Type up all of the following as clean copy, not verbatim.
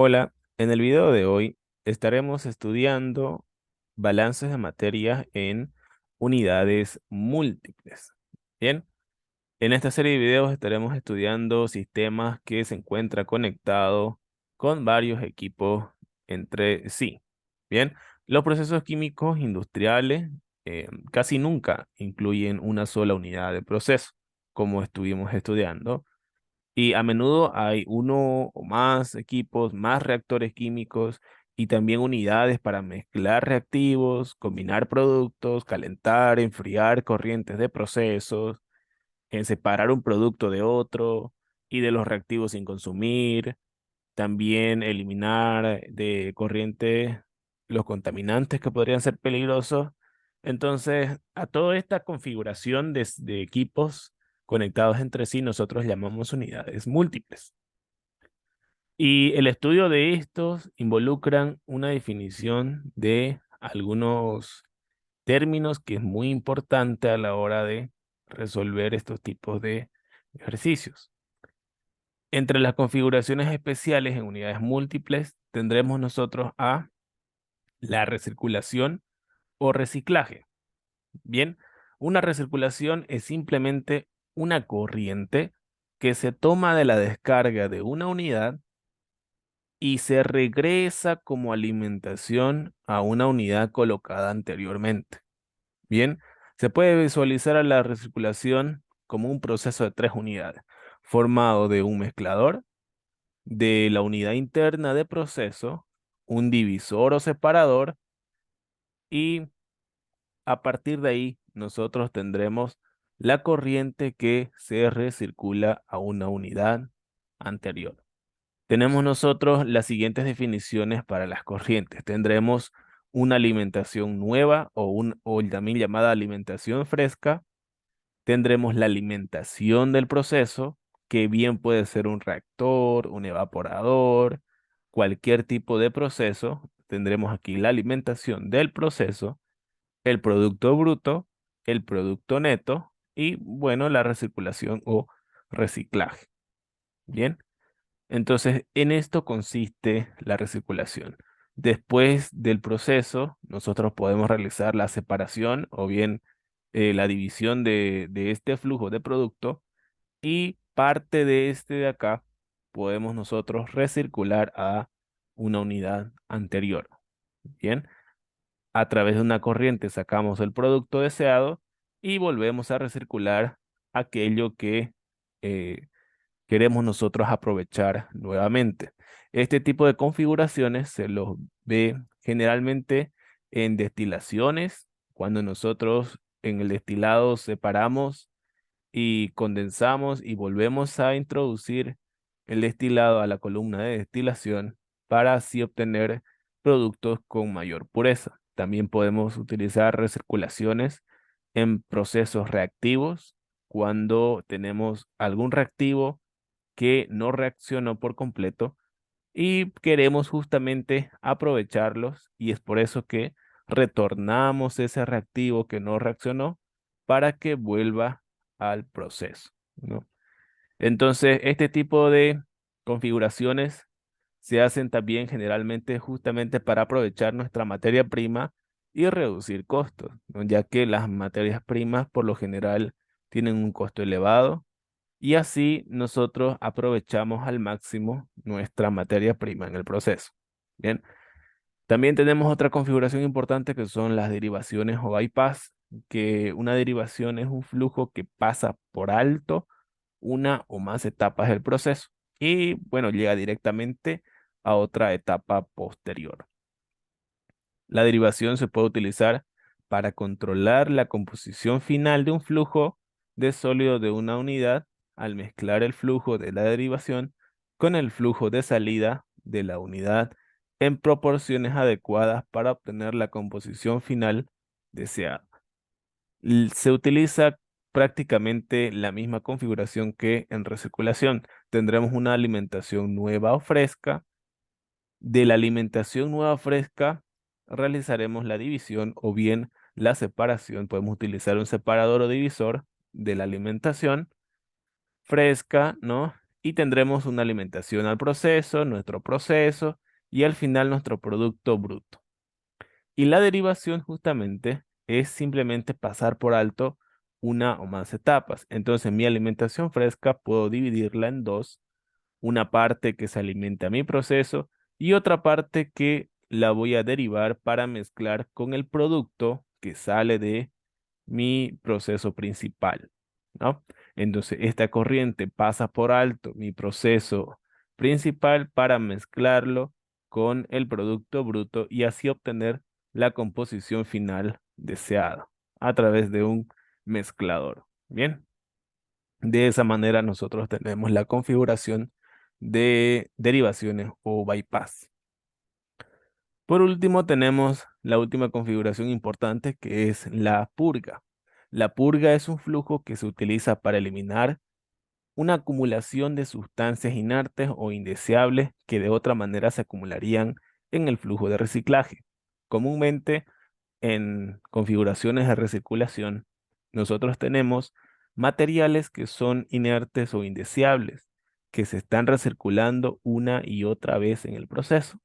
Hola, en el video de hoy estaremos estudiando balances de materias en unidades múltiples. Bien, en esta serie de videos estaremos estudiando sistemas que se encuentran conectados con varios equipos entre sí. Bien, los procesos químicos industriales casi nunca incluyen una sola unidad de proceso, como estuvimos estudiando, y a menudo hay uno o más equipos, más reactores químicos y también unidades para mezclar reactivos, combinar productos, calentar, enfriar corrientes de procesos, en separar un producto de otro y de los reactivos sin consumir, también eliminar de corriente los contaminantes que podrían ser peligrosos. Entonces, a toda esta configuración de equipos conectados entre sí, nosotros llamamos unidades múltiples. Y el estudio de estos involucran una definición de algunos términos que es muy importante a la hora de resolver estos tipos de ejercicios. Entre las configuraciones especiales en unidades múltiples tendremos nosotros a la recirculación o reciclaje. Bien, una recirculación es simplemente una corriente que se toma de la descarga de una unidad y se regresa como alimentación a una unidad colocada anteriormente. Bien, se puede visualizar a la recirculación como un proceso de tres unidades, formado de un mezclador, de la unidad interna de proceso, un divisor o separador, y a partir de ahí nosotros tendremos la corriente que se recircula a una unidad anterior. Tenemos nosotros las siguientes definiciones para las corrientes. Tendremos una alimentación nueva o también llamada alimentación fresca. Tendremos la alimentación del proceso, que bien puede ser un reactor, un evaporador, cualquier tipo de proceso. Tendremos aquí la alimentación del proceso, el producto bruto, el producto neto y, bueno, la recirculación o reciclaje. Bien, entonces en esto consiste la recirculación. Después del proceso, nosotros podemos realizar la separación o bien la división de este flujo de producto, y parte de este de acá podemos nosotros recircular a una unidad anterior. Bien, a través de una corriente sacamos el producto deseado y volvemos a recircular aquello que eh, queremos nosotros aprovechar nuevamente. Este tipo de configuraciones se los ve generalmente en destilaciones, cuando nosotros en el destilado separamos y condensamos y volvemos a introducir el destilado a la columna de destilación para así obtener productos con mayor pureza. También podemos utilizar recirculaciones en procesos reactivos cuando tenemos algún reactivo que no reaccionó por completo y queremos justamente aprovecharlos, y es por eso que retornamos ese reactivo que no reaccionó para que vuelva al proceso, ¿no? Entonces, este tipo de configuraciones se hacen también generalmente justamente para aprovechar nuestra materia prima y reducir costos, ¿no? Ya que las materias primas por lo general tienen un costo elevado y así nosotros aprovechamos al máximo nuestra materia prima en el proceso. Bien, también tenemos otra configuración importante que son las derivaciones o bypass, que una derivación es un flujo que pasa por alto una o más etapas del proceso y, bueno, llega directamente a otra etapa posterior. La derivación se puede utilizar para controlar la composición final de un flujo de sólido de una unidad al mezclar el flujo de la derivación con el flujo de salida de la unidad en proporciones adecuadas para obtener la composición final deseada. Se utiliza prácticamente la misma configuración que en recirculación. Tendremos una alimentación nueva o fresca. De la alimentación nueva fresca realizaremos la división o bien la separación. Podemos utilizar un separador o divisor de la alimentación fresca, ¿no? y tendremos una alimentación al proceso, nuestro proceso y al final nuestro producto bruto. Y la derivación justamente es simplemente pasar por alto una o más etapas. Entonces mi alimentación fresca puedo dividirla en dos, una parte que se alimenta a mi proceso y otra parte que la voy a derivar para mezclar con el producto que sale de mi proceso principal, ¿no? Entonces, esta corriente pasa por alto mi proceso principal para mezclarlo con el producto bruto y así obtener la composición final deseada a través de un mezclador. Bien, de esa manera nosotros tenemos la configuración de derivaciones o bypass. Por último, tenemos la última configuración importante que es la purga. La purga es un flujo que se utiliza para eliminar una acumulación de sustancias inertes o indeseables que de otra manera se acumularían en el flujo de reciclaje. Comúnmente, en configuraciones de recirculación, nosotros tenemos materiales que son inertes o indeseables, que se están recirculando una y otra vez en el proceso.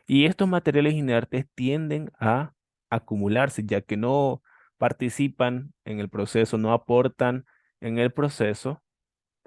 Y estos materiales inertes tienden a acumularse, ya que no participan en el proceso, no aportan en el proceso,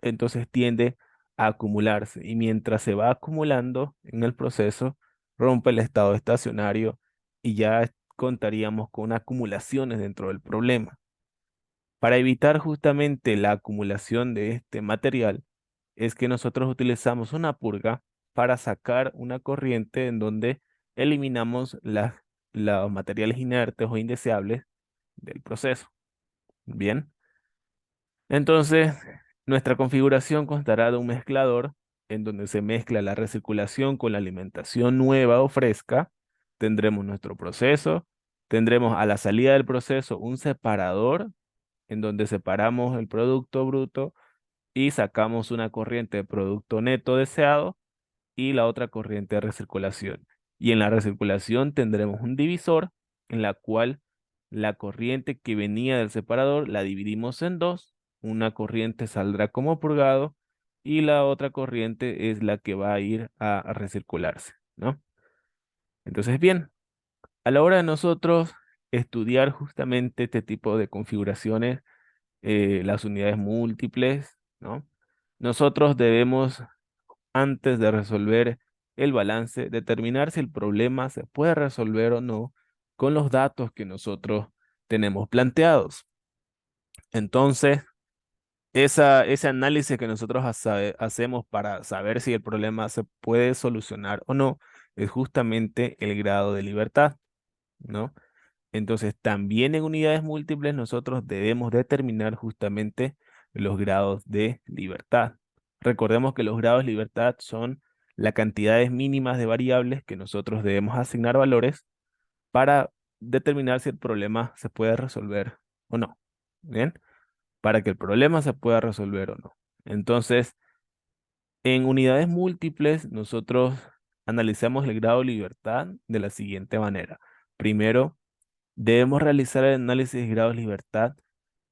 entonces tiende a acumularse. Y mientras se va acumulando en el proceso, rompe el estado estacionario y ya contaríamos con acumulaciones dentro del problema. Para evitar justamente la acumulación de este material, es que nosotros utilizamos una purga para sacar una corriente en donde eliminamos los materiales inertes o indeseables del proceso. Bien, entonces nuestra configuración constará de un mezclador en donde se mezcla la recirculación con la alimentación nueva o fresca. Tendremos nuestro proceso, tendremos a la salida del proceso un separador en donde separamos el producto bruto y sacamos una corriente de producto neto deseado y la otra corriente de recirculación. Y en la recirculación tendremos un divisor en la cual la corriente que venía del separador la dividimos en dos. Una corriente saldrá como purgado y la otra corriente es la que va a ir a recircularse, ¿no? Entonces, bien, a la hora de nosotros estudiar justamente este tipo de configuraciones, las unidades múltiples, ¿no? Nosotros debemos, antes de resolver el balance, determinar si el problema se puede resolver o no con los datos que nosotros tenemos planteados. Entonces, ese análisis que nosotros hacemos para saber si el problema se puede solucionar o no es justamente el grado de libertad, ¿no? Entonces, también en unidades múltiples nosotros debemos determinar justamente los grados de libertad. Recordemos que los grados de libertad son las cantidades mínimas de variables que nosotros debemos asignar valores para determinar si el problema se puede resolver o no. ¿Bien? Para que el problema se pueda resolver o no. Entonces, en unidades múltiples nosotros analizamos el grado de libertad de la siguiente manera. Primero, debemos realizar el análisis de grados de libertad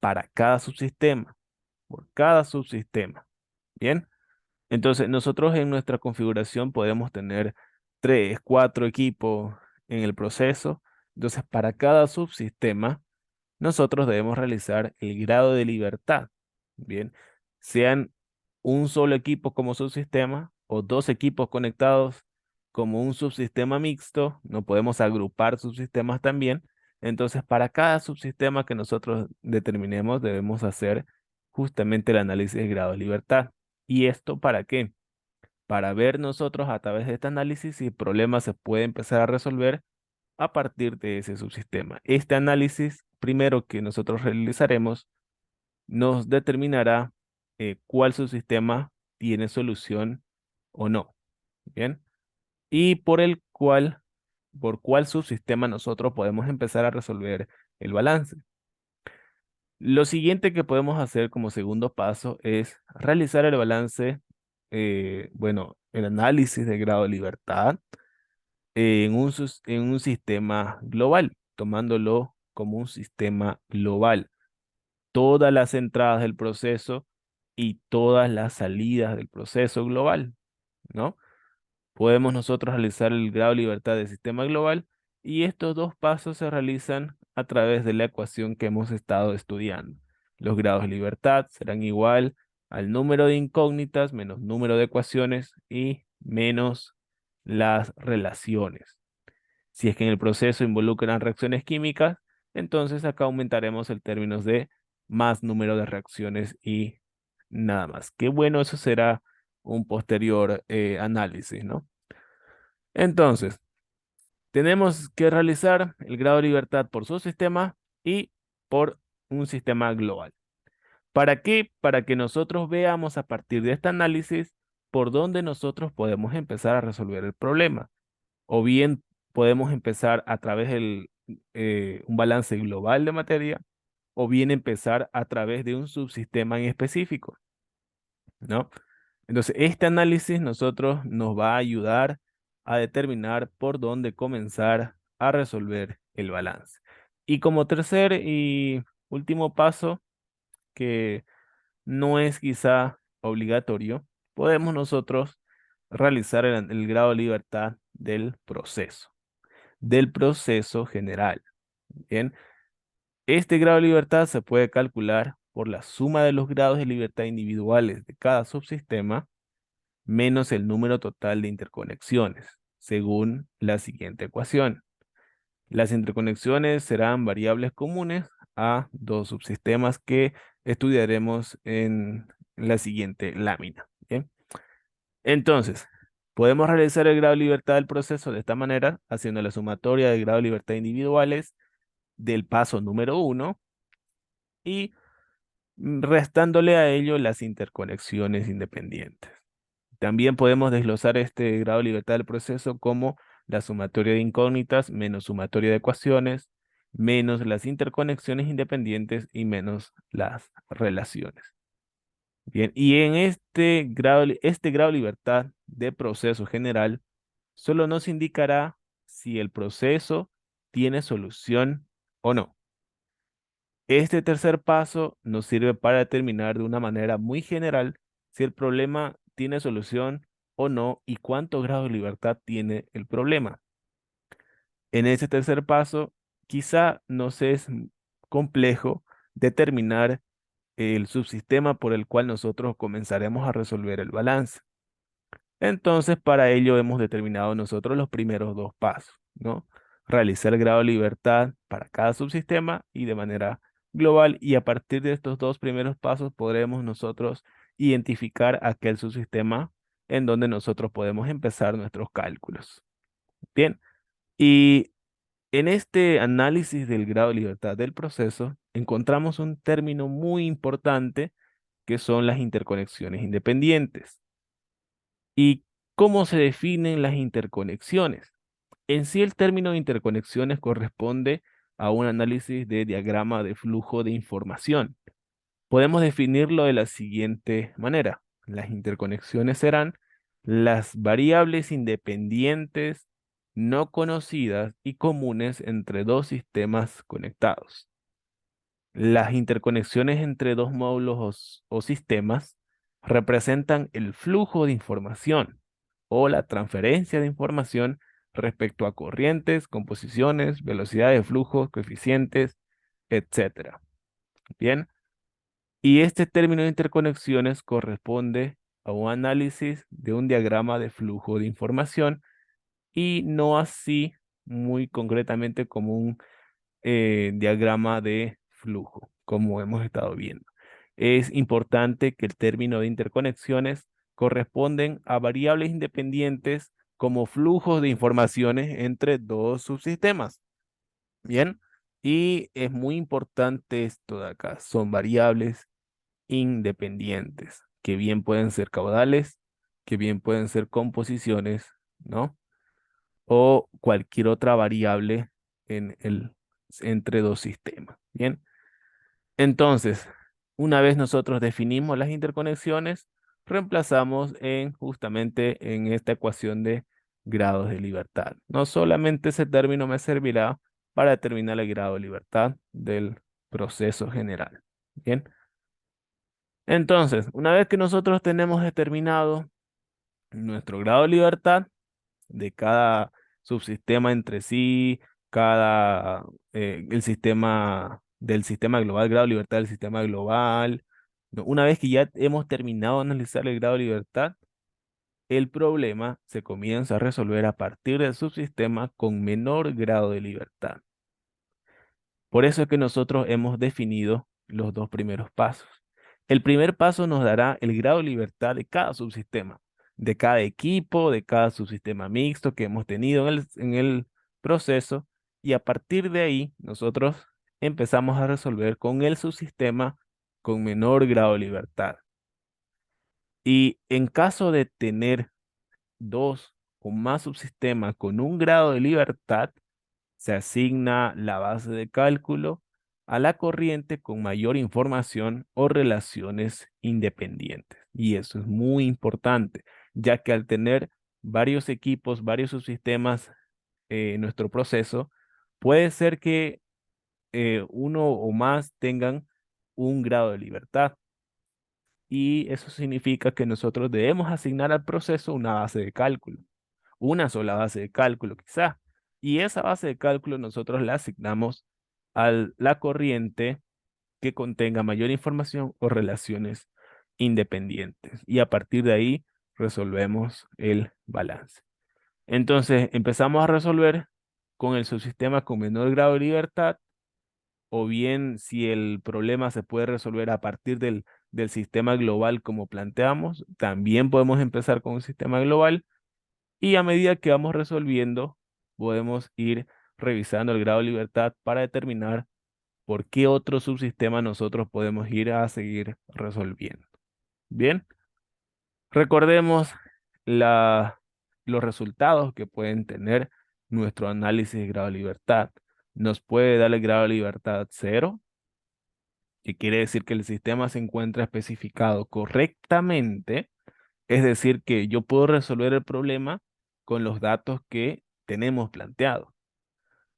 para cada subsistema, por cada subsistema. Bien, entonces nosotros en nuestra configuración podemos tener 3, 4 equipos en el proceso. Entonces, para cada subsistema, nosotros debemos realizar el grado de libertad. Bien, sean un solo equipo como subsistema o dos equipos conectados como un subsistema mixto, no podemos agrupar subsistemas también. Entonces, para cada subsistema que nosotros determinemos, debemos hacer justamente el análisis de grado de libertad. ¿Y esto para qué? Para ver nosotros a través de este análisis si el problema se puede empezar a resolver a partir de ese subsistema. Este análisis, primero que nosotros realizaremos, nos determinará cuál subsistema tiene solución o no. Bien. Y por cuál subsistema nosotros podemos empezar a resolver el balance. Lo siguiente que podemos hacer como segundo paso es realizar el balance, bueno, el análisis de grado de libertad en un sistema global, tomándolo como un sistema global. Todas las entradas del proceso y todas las salidas del proceso global, ¿no? Podemos nosotros realizar el grado de libertad del sistema global y estos dos pasos se realizan a través de la ecuación que hemos estado estudiando. Los grados de libertad serán igual al número de incógnitas menos número de ecuaciones y menos las relaciones. Si es que en el proceso involucran reacciones químicas, entonces acá aumentaremos el término de más número de reacciones y nada más. Qué bueno, eso será un posterior análisis, ¿no? Entonces, tenemos que realizar el grado de libertad por su sistema y por un sistema global. ¿Para qué? Para que nosotros veamos a partir de este análisis por dónde nosotros podemos empezar a resolver el problema. O bien podemos empezar a través del un balance global de materia, o bien empezar a través de un subsistema en específico, ¿no? Entonces, este análisis nosotros nos va a ayudar a determinar por dónde comenzar a resolver el balance. Y como tercer y último paso, que no es quizá obligatorio, podemos nosotros realizar el grado de libertad del proceso general. Bien, este grado de libertad se puede calcular por la suma de los grados de libertad individuales de cada subsistema menos el número total de interconexiones, según la siguiente ecuación. Las interconexiones serán variables comunes a dos subsistemas que estudiaremos en la siguiente lámina. ¿Bien? Entonces, podemos realizar el grado de libertad del proceso de esta manera, haciendo la sumatoria de grado de libertad individuales del paso número 1 y restándole a ello las interconexiones independientes. También podemos desglosar este grado de libertad del proceso como la sumatoria de incógnitas menos sumatoria de ecuaciones, menos las interconexiones independientes y menos las relaciones. Bien, y en este grado de libertad de proceso general solo nos indicará si el proceso tiene solución o no. Este tercer paso nos sirve para determinar de una manera muy general si el problema tiene solución o no y cuánto grado de libertad tiene el problema. En ese tercer paso, quizá nos es complejo determinar el subsistema por el cual nosotros comenzaremos a resolver el balance. Entonces, para ello hemos determinado nosotros los primeros dos pasos, ¿no? Realizar el grado de libertad para cada subsistema y de manera global, y a partir de estos dos primeros pasos podremos nosotros identificar aquel subsistema en donde nosotros podemos empezar nuestros cálculos. Bien, y en este análisis del grado de libertad del proceso encontramos un término muy importante que son las interconexiones independientes. ¿Y cómo se definen las interconexiones? En sí, el término de interconexiones corresponde a un análisis de diagrama de flujo de información. Podemos definirlo de la siguiente manera. Las interconexiones serán las variables independientes no conocidas y comunes entre dos sistemas conectados. Las interconexiones entre dos módulos o sistemas representan el flujo de información o la transferencia de información respecto a corrientes, composiciones, velocidad de flujo, coeficientes, etcétera. Bien, y este término de interconexiones corresponde a un análisis de un diagrama de flujo de información y no así muy concretamente como un diagrama de flujo, como hemos estado viendo. Es importante que el término de interconexiones corresponden a variables independientes como flujos de informaciones entre dos subsistemas. Bien, y es muy importante esto de acá, son variables independientes, que bien pueden ser caudales, que bien pueden ser composiciones, ¿no? O cualquier otra variable entre dos sistemas. Bien, entonces, una vez nosotros definimos las interconexiones, reemplazamos justamente en esta ecuación de grados de libertad. No solamente ese término me servirá para determinar el grado de libertad del proceso general. Bien, Entonces, una vez que nosotros tenemos determinado nuestro grado de libertad de cada subsistema entre sí, cada, el sistema del sistema global, grado de libertad del sistema global. ¿No? Una vez que ya hemos terminado de analizar el grado de libertad, el problema se comienza a resolver a partir del subsistema con menor grado de libertad. Por eso es que nosotros hemos definido los dos primeros pasos. El primer paso nos dará el grado de libertad de cada subsistema, de cada equipo, de cada subsistema mixto que hemos tenido en el proceso, y a partir de ahí nosotros empezamos a resolver con el subsistema con menor grado de libertad. Y en caso de tener dos o más subsistemas con un grado de libertad, se asigna la base de cálculo a la corriente con mayor información o relaciones independientes. Y eso es muy importante, ya que al tener varios equipos, varios subsistemas en nuestro proceso, puede ser que uno o más tengan un grado de libertad. Y eso significa que nosotros debemos asignar al proceso una base de cálculo, una sola base de cálculo quizá. Y esa base de cálculo nosotros la asignamos a la corriente que contenga mayor información o relaciones independientes. Y a partir de ahí resolvemos el balance. Entonces empezamos a resolver con el subsistema con menor grado de libertad, o bien si el problema se puede resolver a partir del sistema global como planteamos, también podemos empezar con un sistema global. Y a medida que vamos resolviendo, podemos ir revisando el grado de libertad para determinar por qué otro subsistema nosotros podemos ir a seguir resolviendo. Bien, recordemos la, los resultados que pueden tener nuestro análisis de grado de libertad. Nos puede dar el grado de libertad 0, que quiere decir que el sistema se encuentra especificado correctamente. Es decir, que yo puedo resolver el problema con los datos que tenemos planteados.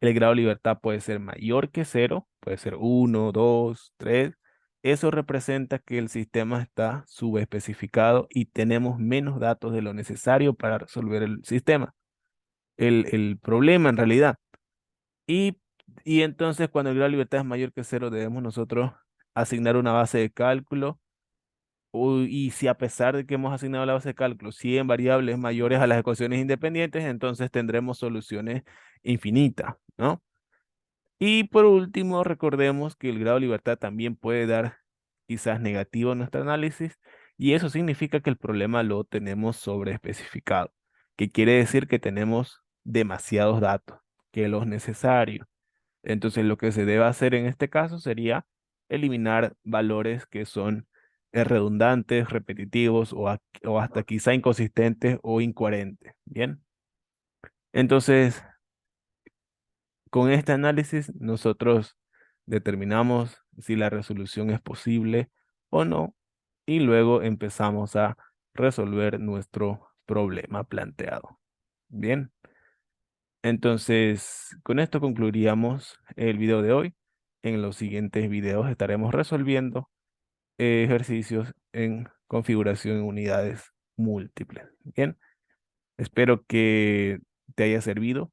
El grado de libertad puede ser mayor que 0, puede ser 1, 2, 3. Eso representa que el sistema está subespecificado y tenemos menos datos de lo necesario para resolver el sistema, el problema en realidad. Y, y entonces cuando el grado de libertad es mayor que 0, debemos nosotros asignar una base de cálculo. Y si a pesar de que hemos asignado la base de cálculo 100 variables mayores a las ecuaciones independientes, entonces tendremos soluciones infinitas, ¿no? Y por último, recordemos que el grado de libertad también puede dar quizás negativo en nuestro análisis, y eso significa que el problema lo tenemos sobreespecificado, que quiere decir que tenemos demasiados datos, que los necesarios. Entonces, lo que se debe hacer en este caso sería eliminar valores que son redundantes, repetitivos o hasta quizá inconsistentes o incoherentes. Bien. Entonces, con este análisis, nosotros determinamos si la resolución es posible o no, y luego empezamos a resolver nuestro problema planteado. Bien. Entonces, con esto concluiríamos el video de hoy. En los siguientes videos estaremos resolviendo ejercicios en configuración en unidades múltiples. Bien, espero que te haya servido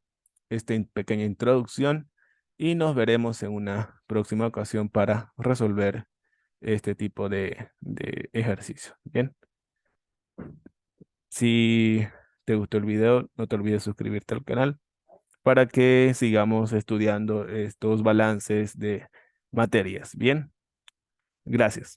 esta pequeña introducción y nos veremos en una próxima ocasión para resolver este tipo de ejercicio. Bien, si te gustó el video, no te olvides suscribirte al canal para que sigamos estudiando estos balances de materias. Bien, gracias.